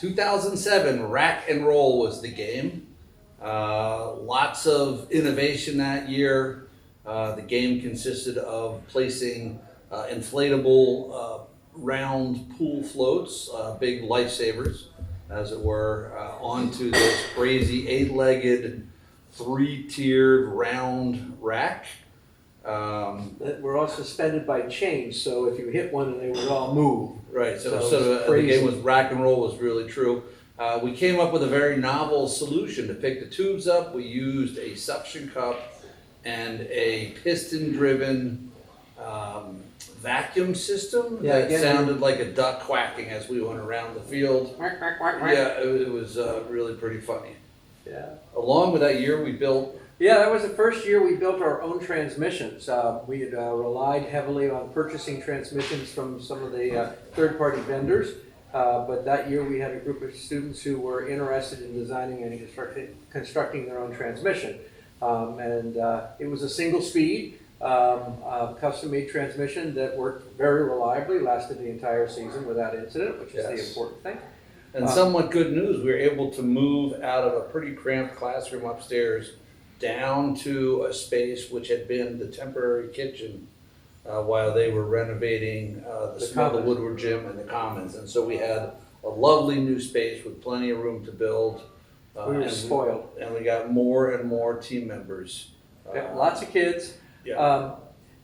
2007, Rack and Roll was the game. Lots of innovation that year. The game consisted of placing inflatable round pool floats, big lifesavers, as it were, onto this crazy 8-legged, 3-tiered round rack. That were all suspended by chains, so if you hit one, and they would all move. Right, so it's the game was Rack and Roll was really true. We came up with a very novel solution to pick the tubes up. We used a suction cup and a piston-driven vacuum system that sounded like a duck quacking as we went around the field. Quack, quack, quack, quack. Yeah, it was really pretty funny. Yeah. Along with that year, we built. Yeah, that was the first year we built our own transmissions. We had relied heavily on purchasing transmissions from some of the third-party vendors, but that year we had a group of students who were interested in designing and constructing their own transmission. It was a single-speed, custom-made transmission that worked very reliably, lasted the entire season without incident, which is the important thing. And somewhat good news, we were able to move out of a pretty cramped classroom upstairs down to a space which had been the temporary kitchen while they were renovating the Woodward Gym and the Commons. And so we had a lovely new space with plenty of room to build. We were spoiled. And we got more and more team members. Lots of kids. Yeah.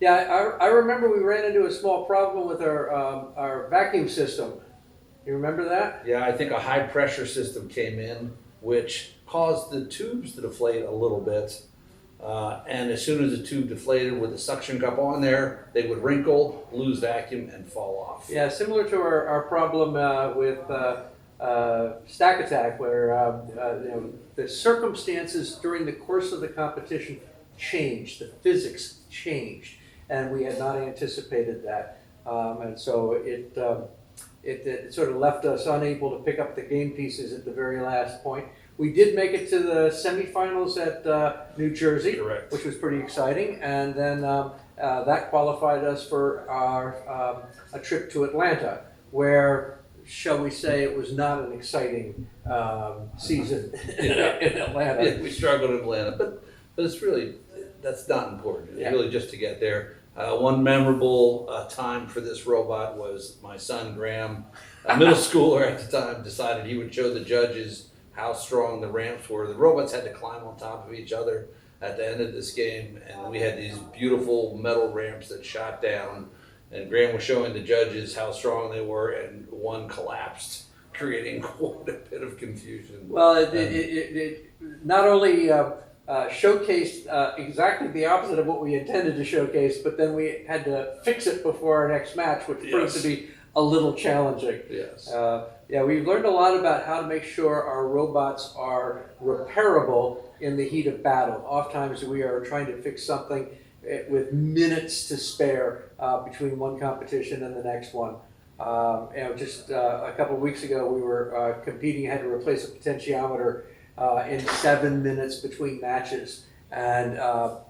I remember we ran into a small problem with our vacuum system. You remember that? Yeah, I think a high pressure system came in, which caused the tubes to deflate a little bit. And as soon as the tube deflated with the suction cup on there, they would wrinkle, lose vacuum, and fall off. Yeah, similar to our problem with Stack Attack, where the circumstances during the course of the competition changed, the physics changed, and we had not anticipated that. And so it sort of left us unable to pick up the game pieces at the very last point. We did make it to the semifinals at New Jersey, Correct. Which was pretty exciting, and then that qualified us for a trip to Atlanta, where, shall we say, it was not an exciting season in Atlanta. Yeah, we struggled in Atlanta, but it's really, that's not important. It's really just to get there. One memorable time for this robot was my son Graham, a middle schooler at the time, decided he would show the judges how strong the ramps were. The robots had to climb on top of each other at the end of this game, and we had these beautiful metal ramps that shot down, and Graham was showing the judges how strong they were, and one collapsed, creating quite a bit of confusion. Well, it not only showcased exactly the opposite of what we intended to showcase, but then we had to fix it before our next match, which proved to be a little challenging. Yes. We've learned a lot about how to make sure our robots are repairable in the heat of battle. Oftentimes we are trying to fix something with minutes to spare between one competition and the next one. Just a couple of weeks ago we were competing, had to replace a potentiometer in 7 minutes between matches. And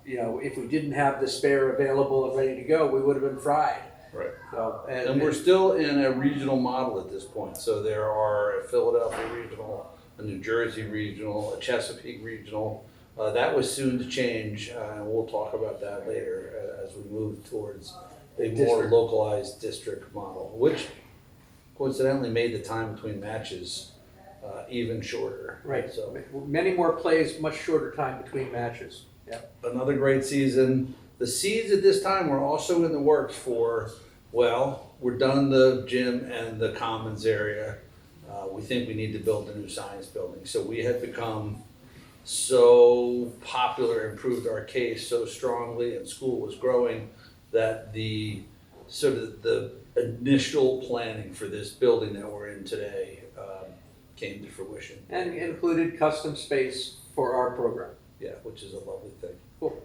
if we didn't have the spare available and ready to go, we would have been fried. Right. So, and we're still in a regional model at this point. So there are a Philadelphia regional, a New Jersey regional, a Chesapeake regional. That was soon to change, and we'll talk about that later as we move towards a more localized district model, which coincidentally made the time between matches even shorter. Right. So many more plays, much shorter time between matches. Yeah. Another great season. The seeds at this time were also in the works for, we're done the gym and the commons area. We think we need to build a new science building. So we had become so popular and proved our case so strongly, and school was growing, that the initial planning for this building that we're in today came to fruition. And included custom space for our program. Yeah, which is a lovely thing. Cool.